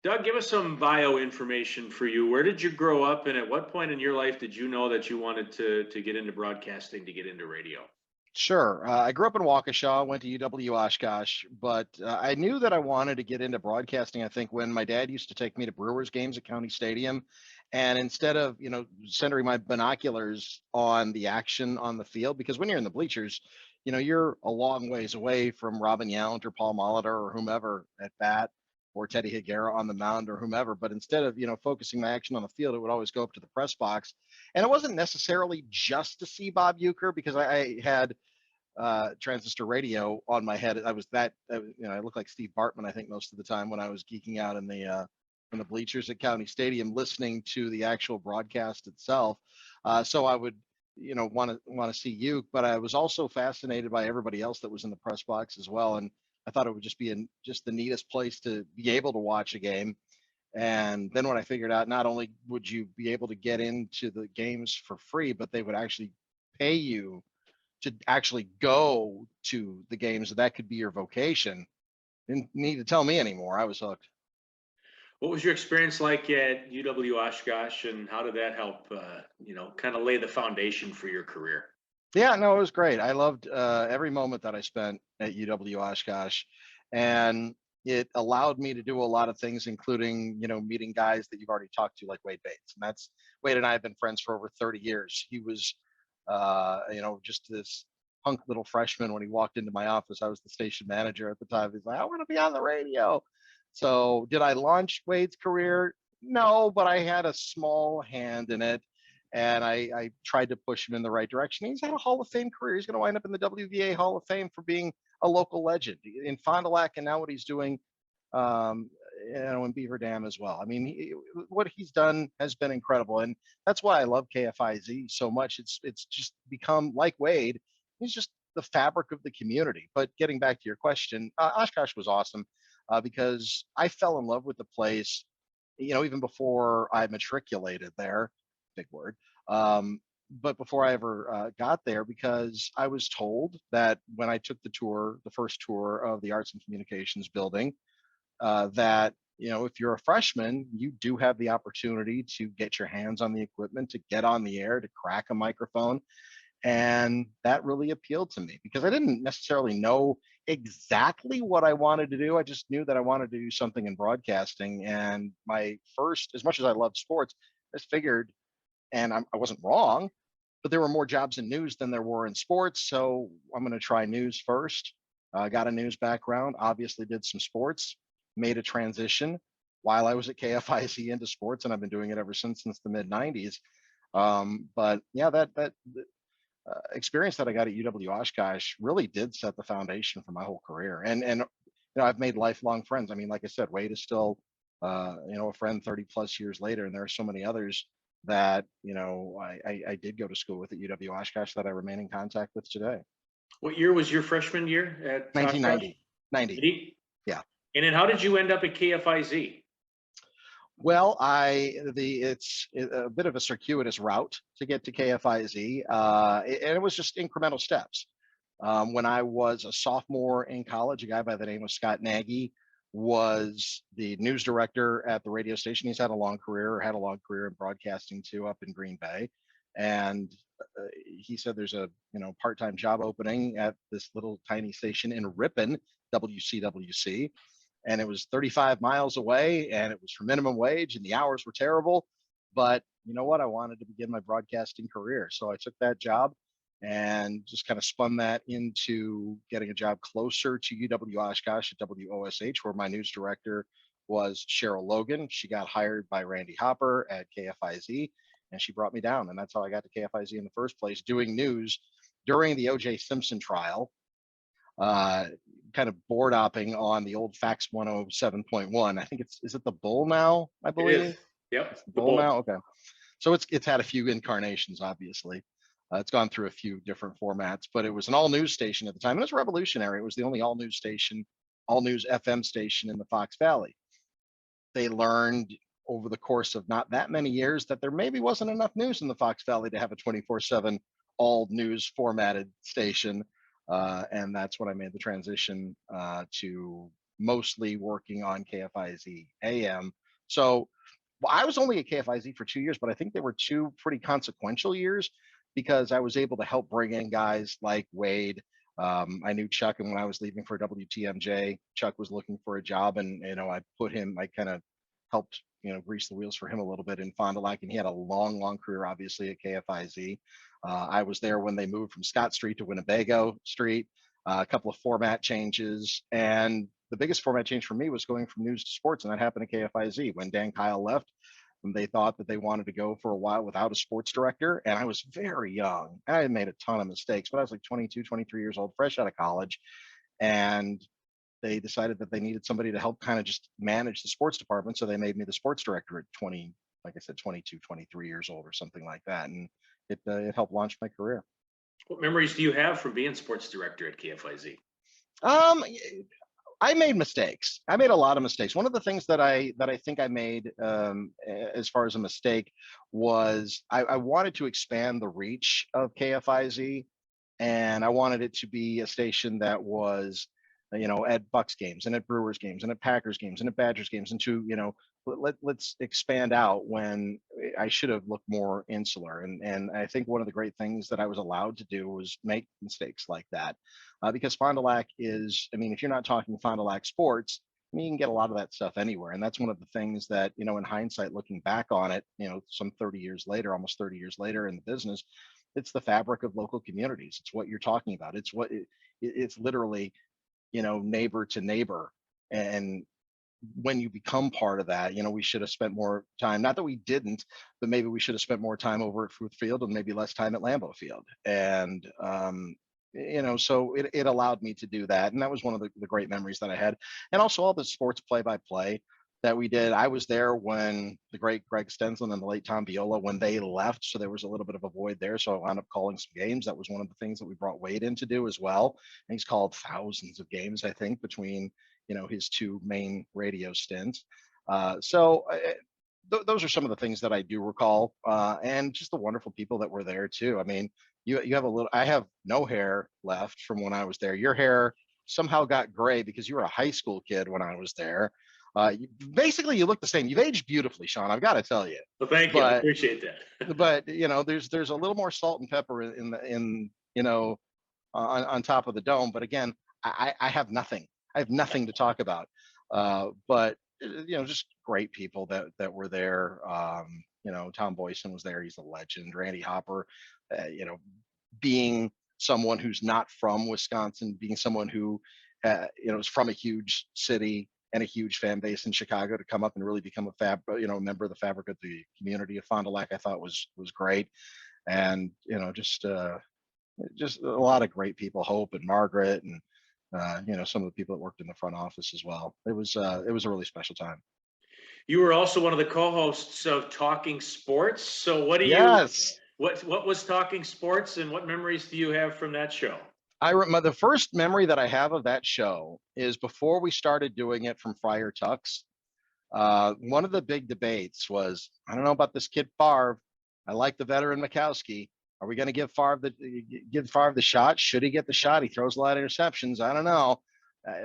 Doug, give us some bio information for you. Where did you grow up, and at what point in your life did you know that you wanted to get into broadcasting, to get into radio? Sure. I grew up in Waukesha, went to UW Oshkosh, but I knew that I wanted to get into broadcasting. I think when my dad used to take me to Brewers games at County Stadium, and instead of centering my binoculars on the action on the field, because when you're in the bleachers, you're a long ways away from Robin Yount or Paul Molitor or whomever at bat, or Teddy Higuera on the mound or whomever. But instead of focusing my action on the field, it would always go up to the press box, and it wasn't necessarily just to see Bob Euchre because I had transistor radio on my head. I was that I looked like Steve Bartman, I think, most of the time when I was geeking out in the bleachers at County Stadium, listening to the actual broadcast itself. So I would want to see you, but I was also fascinated by everybody else that was in the press box as well, and I thought it would just be just the neatest place to be able to watch a game. And then when I figured out, not only would you be able to get into the games for free, but they would actually pay you to actually go to the games, that could be your vocation. Didn't need to tell me anymore. I was hooked. What was your experience like at UW Oshkosh, and how did that help, kind of lay the foundation for your career? Yeah, no, it was great. I loved every moment that I spent at UW Oshkosh, and it allowed me to do a lot of things, including meeting guys that you've already talked to, like Wade Bates. And that's Wade and I have been friends for over 30 years. He was, just this punk little freshman when he walked into my office. I was the station manager at the time. He's like, "I want to be on the radio." So, did I launch Wade's career? No, but I had a small hand in it, and I tried to push him in the right direction. He's had a Hall of Fame career. He's going to wind up in the WVA Hall of Fame for being a local legend in Fond du Lac, and now what he's doing, um, in Beaver Dam as well. I mean, what he's done has been incredible, and that's why I love KFIZ so much. It's just become like Wade. He's just the fabric of the community. But getting back to your question, Oshkosh was awesome because I fell in love with the place. Even before I matriculated there, big word. But before I ever got there, because I was told that when I took the first tour of the Arts and Communications building, that if you're a freshman, you do have the opportunity to get your hands on the equipment, to get on the air, to crack a microphone. And that really appealed to me because I didn't necessarily know exactly what I wanted to do. I just knew that I wanted to do something in broadcasting. And my first, as much as I loved sports, I just figured, and I wasn't wrong, but there were more jobs in news than there were in sports. So I'm going to try news first. Got a news background, obviously did some sports, made a transition while I was at KFIC into sports, and I've been doing it ever since the mid 90s. But yeah, that experience that I got at UW Oshkosh really did set the foundation for my whole career. And I've made lifelong friends. I mean, like I said, Wade is still a friend 30 plus years later, and there are so many others that I did go to school with at UW Oshkosh that I remain in contact with today. What year was your freshman year at Oshkosh? 1990, 90. Yeah. And then how did you end up at KFIZ? Well, it's a bit of a circuitous route to get to KFIZ, and it was just incremental steps. When I was a sophomore in college, a guy by the name of Scott Nagy was the news director at the radio station. He's had a long career, or had a long career in broadcasting too, up in Green Bay. And he said there's a part-time job opening at this little tiny station in Ripon, WCWC, and it was 35 miles away, and it was for minimum wage, and the hours were terrible. But you know what? I wanted to begin my broadcasting career, so I took that job and just kind of spun that into getting a job closer to UW Oshkosh at WOSH, where my news director was Cheryl Logan. She got hired by Randy Hopper at KFIZ, and she brought me down. And that's how I got to KFIZ in the first place, doing news during the O.J. Simpson trial, kind of board opping on the old Fax 107.1. I think is it the Bull now, I It believe? is. Yep. It's the The Bull Bull. now? Okay. So it's had a few incarnations, obviously. It's gone through a few different formats, but it was an all news station at the time. And it was revolutionary. It was the only all news station, all news FM station in the Fox Valley. They learned over the course of not that many years that there maybe wasn't enough news in the Fox Valley to have a 24/7 all news formatted station. And that's when I made the transition to mostly working on KFIZ AM. So well, I was only at KFIZ for 2 years, but I think they were two pretty consequential years because I was able to help bring in guys like Wade. I knew Chuck, and when I was leaving for WTMJ, Chuck was looking for a job, and I kind of helped grease the wheels for him a little bit in Fond du Lac, and he had a long, long career, obviously, at KFIZ. I was there when they moved from Scott Street to Winnebago Street, a couple of format changes, and the biggest format change for me was going from news to sports, and that happened at KFIZ when Dan Kyle left. And they thought that they wanted to go for a while without a sports director, and I was very young. I had made a ton of mistakes, but I was like 22, 23 years old, fresh out of college, and they decided that they needed somebody to help kind of just manage the sports department. So they made me the sports director at 20, like I said, 22, 23 years old or something like that. And it helped launch my career. What memories do you have from being sports director at KFIZ? Um, I made mistakes. I made a lot of mistakes. One of the things that I think I made as far as a mistake was I wanted to expand the reach of KFIZ, and I wanted it to be a station that was, at Bucks games and at Brewers games and at Packers games and at Badgers games, and to let's expand out when I should have looked more insular. And I think one of the great things that I was allowed to do was make mistakes like that, because Fond du Lac is, I mean, if you're not talking Fond du Lac sports, I mean, you can get a lot of that stuff anywhere. And that's one of the things that, in hindsight, looking back on it, some 30 years later, almost 30 years later in the business, it's the fabric of local communities. It's what you're talking about. It's literally, neighbor to neighbor. And when you become part of that, we should have spent more time, not that we didn't, but maybe we should have spent more time over at Fruit Field and maybe less time at Lambeau Field. And, so it allowed me to do that. And that was one of the great memories that I had. And also all the sports play-by-play that we did. I was there when the great Greg Stensland and the late Tom Viola, when they left. So there was a little bit of a void there. So I wound up calling some games. That was one of the things that we brought Wade in to do as well. And he's called thousands of games, I think, between, his two main radio stints. Those are some of the things that I do recall, and just the wonderful people that were there too. I mean, you have I have no hair left from when I was there. Your hair somehow got gray because you were a high school kid when I was there. Basically, you look the same. You've aged beautifully, Sean. I've got to tell you. Well, thank you. I appreciate that. But there's a little more salt and pepper on top of the dome. But again, I have nothing. I have nothing to talk about. But just great people that were there. Tom Boyson was there. He's a legend. Randy Hopper, being someone who's not from Wisconsin, being someone who, is from a huge city and a huge fan base in Chicago, to come up and really become a member of the fabric of the community of Fond du Lac, I thought was great. And, just a lot of great people, Hope and Margaret, and, some of the people that worked in the front office as well. It was a really special time. You were also one of the co-hosts of Talking Sports. So Yes. What was Talking Sports, and what memories do you have from that show? The first memory that I have of that show is before we started doing it from Friar Tuck's. One of the big debates was, I don't know about this kid Favre. I like the veteran Mikowski. Are we going to give Favre the shot? Should he get the shot? He throws a lot of interceptions. I don't know,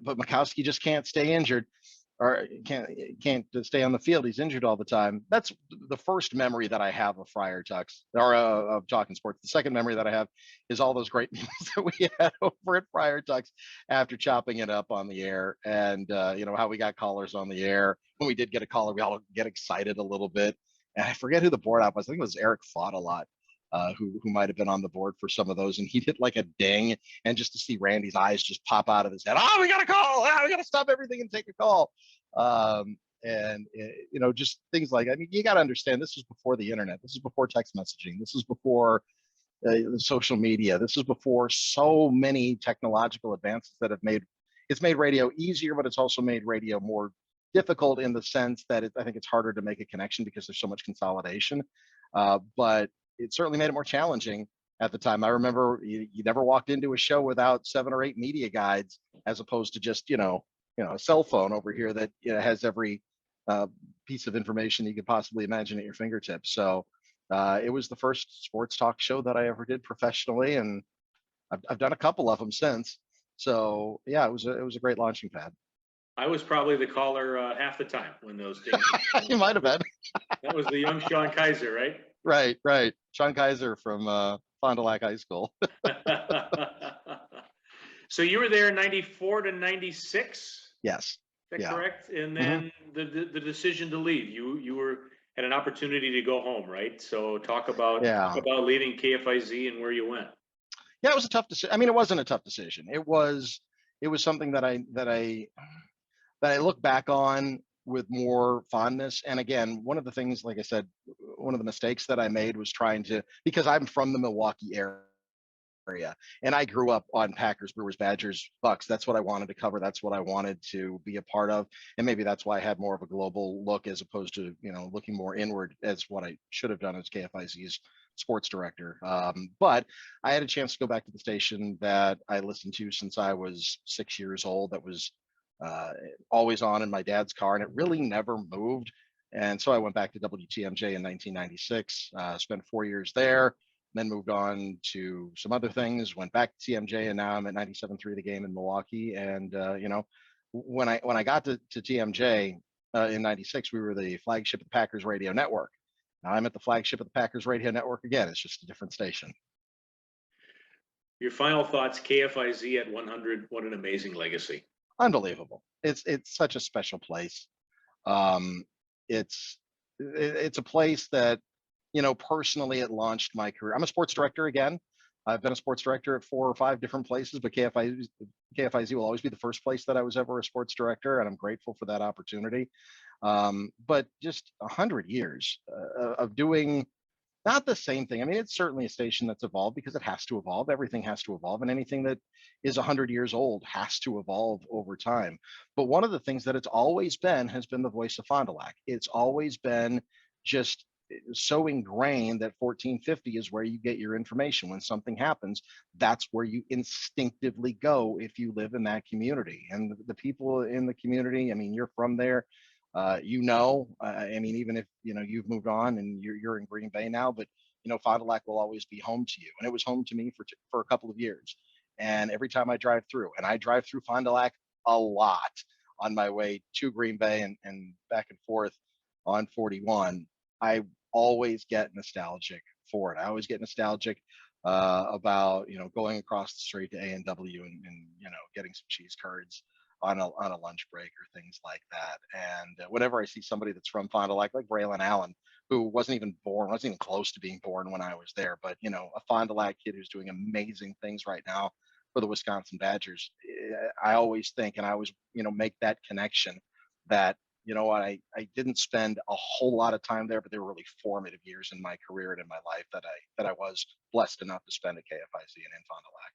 but Mikowski just can't stay injured, or can't stay on the field. He's injured all the time. That's the first memory that I have of Friar Tuck's, or of Talking Sports. The second memory that I have is all those great meals that we had over at Friar Tuck's after chopping it up on the air, and how we got callers on the air. When we did get a caller, we all get excited a little bit. And I forget who the board op was. I think it was Eric Fought a lot. Who might have been on the board for some of those, and he did like a ding, and just to see Randy's eyes just pop out of his head. Oh, we got a call! We got to stop everything and take a call. Just things like, I mean, you got to understand, this was before the internet. This is before text messaging. This is before social media. This is before so many technological advances that have made radio easier, but it's also made radio more difficult in the sense that I think it's harder to make a connection because there's so much consolidation. But it certainly made it more challenging at the time. I remember you never walked into a show without 7 or 8 media guides, as opposed to just, a cell phone over here that has every piece of information you could possibly imagine at your fingertips. So it was the first sports talk show that I ever did professionally, and I've done a couple of them since. So yeah, it was a great launching pad. I was probably the caller half the time when those games. You might have been. That was the young Sean Kaiser, right? Right, right. Sean Kaiser from Fond du Lac High School. So you were there 94 to 96, is Yes. that Yeah. correct? And Hmm. then the decision to leave, you were had an opportunity to go home, right? So talk Yeah. about leaving KFIZ and where you went. Yeah, it was a tough decision. I mean, it wasn't a tough decision. It was something that I look back on with more fondness. And again, one of the things, like I said, one of the mistakes that I made was trying to, because I'm from the Milwaukee area and I grew up on Packers, Brewers, Badgers, Bucks. That's what I wanted to cover. That's what I wanted to be a part of. And maybe that's why I had more of a global look as opposed to, looking more inward as what I should have done as KFIZ's sports director. But I had a chance to go back to the station that I listened to since I was 6 years old. That was uh, always on in my dad's car, and it really never moved. And so I went back to WTMJ in 1996, spent 4 years there, then moved on to some other things, went back to TMJ, and now I'm at 97.3 The Game in Milwaukee. And when I got to TMJ in '96, we were the flagship of the Packers radio network. Now I'm at the flagship of the Packers radio network again. It's just a different station. Your final thoughts, KFIZ at 100, what an amazing legacy. Unbelievable. It's such a special place. Um, it's a place that, personally, it launched my career. I'm a sports director again. I've been a sports director at 4 or 5 different places, but KFIZ will always be the first place that I was ever a sports director, and I'm grateful for that opportunity. But just 100 years of doing not the same thing. I mean, it's certainly a station that's evolved because it has to evolve. Everything has to evolve, and anything that is 100 years old has to evolve over time. But one of the things that it's always been has been the voice of Fond du Lac. It's always been just so ingrained that 1450 is where you get your information. When something happens, that's where you instinctively go if you live in that community. And the people in the community, I mean, you're from there, I mean, even if you've moved on and you're in Green Bay now, but Fond du Lac will always be home to you, and it was home to me for a couple of years. And every time I drive through, and I drive through Fond du Lac a lot on my way to Green Bay and back and forth on 41, I always get nostalgic for it. I always get nostalgic about going across the street to A&W and getting some cheese curds on a lunch break or things like that. And whenever I see somebody that's from Fond du Lac, like Braylon Allen, who wasn't even close to being born when I was there, but a Fond du Lac kid who's doing amazing things right now for the Wisconsin Badgers, I always think, and I always make that connection that what I didn't spend a whole lot of time there, but they were really formative years in my career and in my life that I was blessed enough to spend at KFIZ and in Fond du Lac.